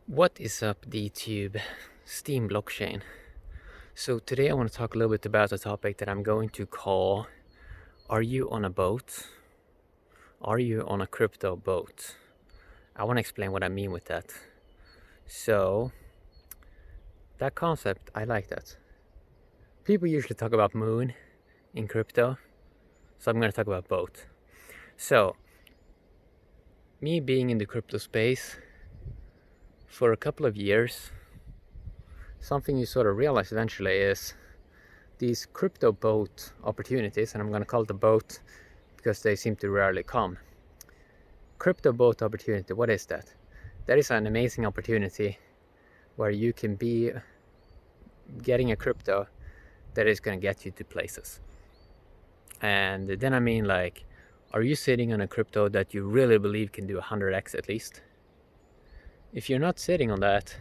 What is up, DTube? Steam blockchain. So today I want to talk a little bit about a topic that I'm going to call, are you on a boat? Are you on a crypto boat? I want to explain what I mean with that. So that concept, I like that. People usually talk about moon in crypto, so I'm going to talk about boat. So me being in the crypto space for a couple of years, something you sort of realize eventually is these crypto boat opportunities, and I'm going to call it a boat because they seem to rarely come. Crypto boat opportunity, what is that? That is an amazing opportunity where you can be getting a crypto that is going to get you to places. And then I mean, like, are you sitting on a crypto that you really believe can do 100x at least? If you're not sitting on that,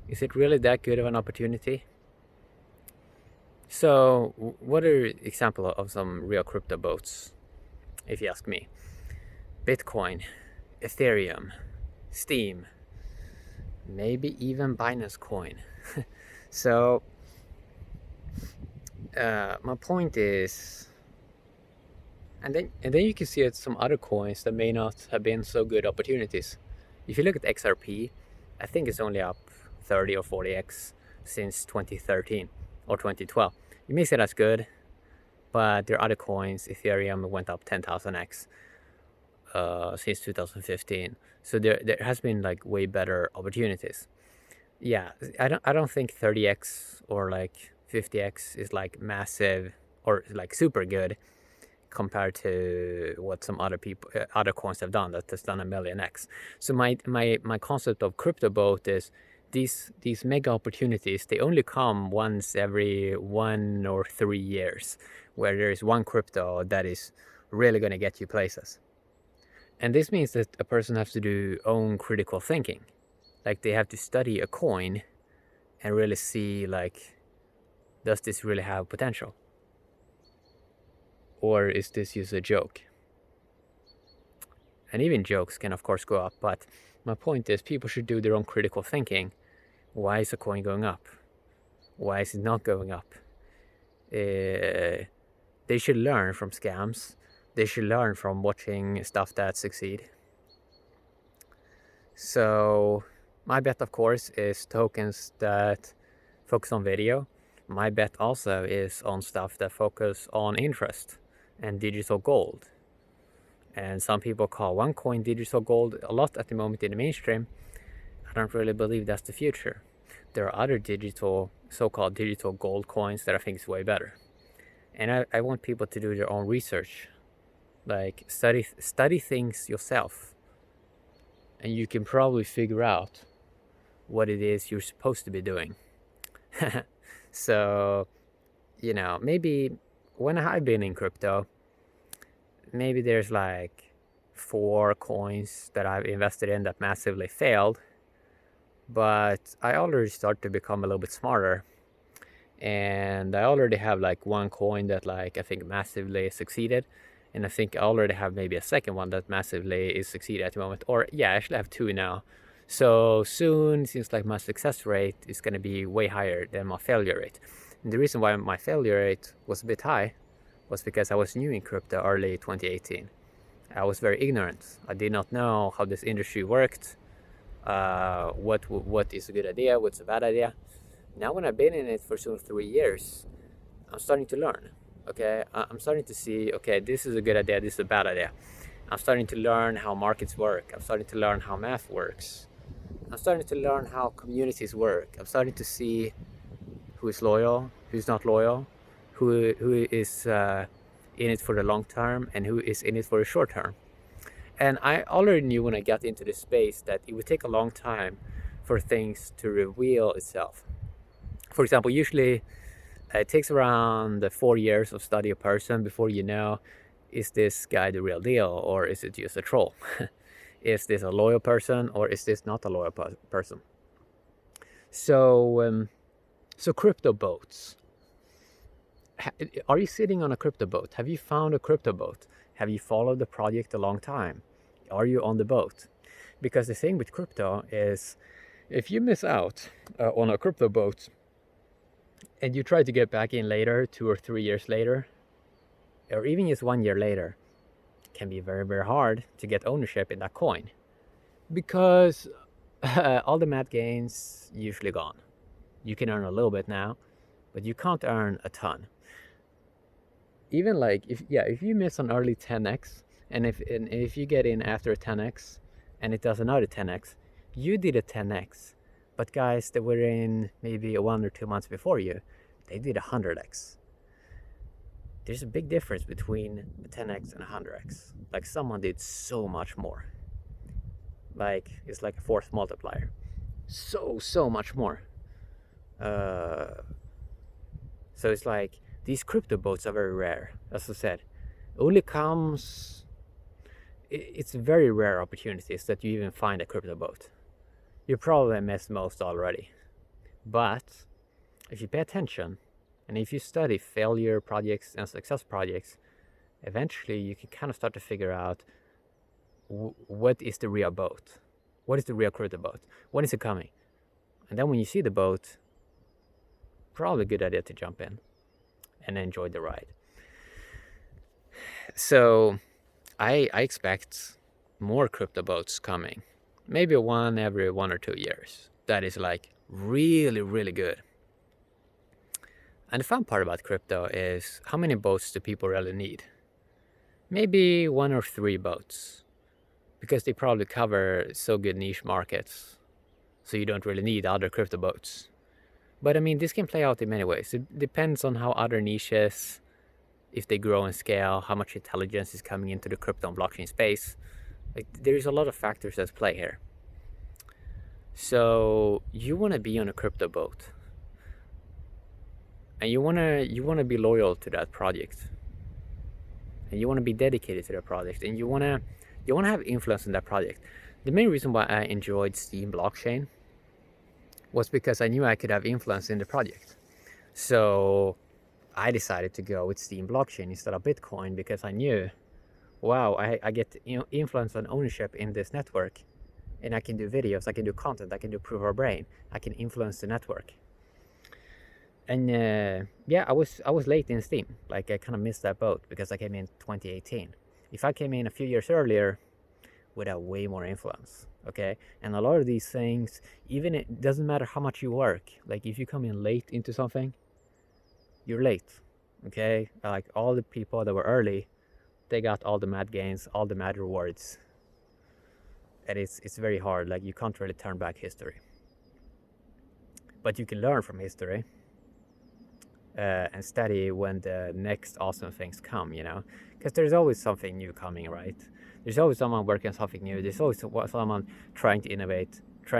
is it really that good of an opportunity? So what are examples of some real crypto boats, if you ask me? Bitcoin, Ethereum, Steam, maybe even Binance Coin. So my point is, and then you can see at some other coins that may not have been so good opportunities. If you look at XRP, I think it's only up 30 or 40x since 2013 or 2012. You may say that's good, but there are other coins. Ethereum went up 10,000x since 2015. So there has been like way better opportunities. Yeah, I don't think 30x or like 50x is like massive or like super good compared to what some other people, other coins have done that has done a million x. So my concept of crypto boat is these mega opportunities, they only come once every 1 or 3 years, where there is one crypto that is really going to get you places. And this means that a person has to do own critical thinking. Like they have to study a coin and really see, like, does this really have potential? Or is this just a joke? And even jokes can of course go up, but my point is people should do their own critical thinking. Why is a coin going up? Why is it not going up? They should learn from scams. They should learn from watching stuff that succeed. So my bet, of course, is tokens that focus on video. My bet also is on stuff that focus on interest and digital gold. And some people call one coin digital gold a lot at the moment in the mainstream. I don't really believe that's the future. There are other digital, so-called digital gold coins that I think is way better. And I want people to do their own research. Like study things yourself. And you can probably figure out what it is you're supposed to be doing. So, you know, maybe when I've been in crypto, maybe there's like 4 coins that I've invested in that massively failed, but I already start to become a little bit smarter, and I already have like 1 coin that like I think massively succeeded, and I think I already have maybe a second one that massively is succeeding at the moment, or yeah, I actually have 2 now. So soon, it seems like my success rate is going to be way higher than my failure rate. And the reason why my failure rate was a bit high was because I was new in crypto early 2018. I was very ignorant. I did not know how this industry worked, what is a good idea, what's a bad idea. Now when I've been in it for soon 3 years, I'm starting to learn. Okay, I'm starting to see, okay, this is a good idea, this is a bad idea. I'm starting to learn how markets work. I'm starting to learn how math works. I'm starting to learn how communities work. I'm starting to see who is loyal, who's not loyal, who is in it for the long term and who is in it for the short term. And I already knew when I got into this space that it would take a long time for things to reveal itself. For example, usually it takes around 4 years of study a person before you know, is this guy the real deal or is it just a troll? Is this a loyal person or is this not a loyal person? So, so crypto boats. Are you sitting on a crypto boat? Have you found a crypto boat? Have you followed the project a long time? Are you on the boat? Because the thing with crypto is If you miss out on a crypto boat and you try to get back in later, 2 or 3 years later, or even just 1 year later, it can be very, very hard to get ownership in that coin because all the mat gains usually gone. You can earn a little bit now, but you can't earn a ton. Even like if you miss an early 10x, and if you get in after a 10x and it does another 10x, you did a 10x, but guys that were in maybe 1 or 2 months before you, they did a 100x. There's a big difference between a 10x and a 100x. Like someone did so much more. Like it's like a force multiplier. So much more. So it's like these crypto boats are very rare. As I said, only comes. It's very rare opportunities that you even find a crypto boat. You probably missed most already. But if you pay attention and if you study failure projects and success projects, eventually you can kind of start to figure out what is the real boat? What is the real crypto boat? When is it coming? And then when you see the boat, probably a good idea to jump in and enjoy the ride. So I expect more crypto boats coming. Maybe one every 1 or 2 years. That is like really, really good. And the fun part about crypto is how many boats do people really need? Maybe 1 or 3 boats. Because they probably cover so good niche markets. So you don't really need other crypto boats. But I mean, this can play out in many ways. It depends on how other niches, if they grow and scale, how much intelligence is coming into the crypto and blockchain space. Like, there is a lot of factors at play here. So you want to be on a crypto boat, and you want to be loyal to that project, and you want to be dedicated to that project, and you want to have influence in that project. The main reason why I enjoyed Steem blockchain was because I knew I could have influence in the project. So I decided to go with Steem blockchain instead of Bitcoin because I knew, wow, I get influence and ownership in this network, and I can do videos, I can do content, I can do proof of brain, I can influence the network. And yeah, I was late in Steem. Like I kind of missed that boat because I came in 2018. If I came in a few years earlier, would have way more influence. Okay, and a lot of these things, even it doesn't matter how much you work. Like if you come in late into something, you're late. Okay, like all the people that were early, they got all the mad gains, all the mad rewards, and it's very hard. Like you can't really turn back history, but you can learn from history and study when the next awesome things come. You know, because there's always something new coming, right? There's always someone working on something new. There's always someone trying to innovate.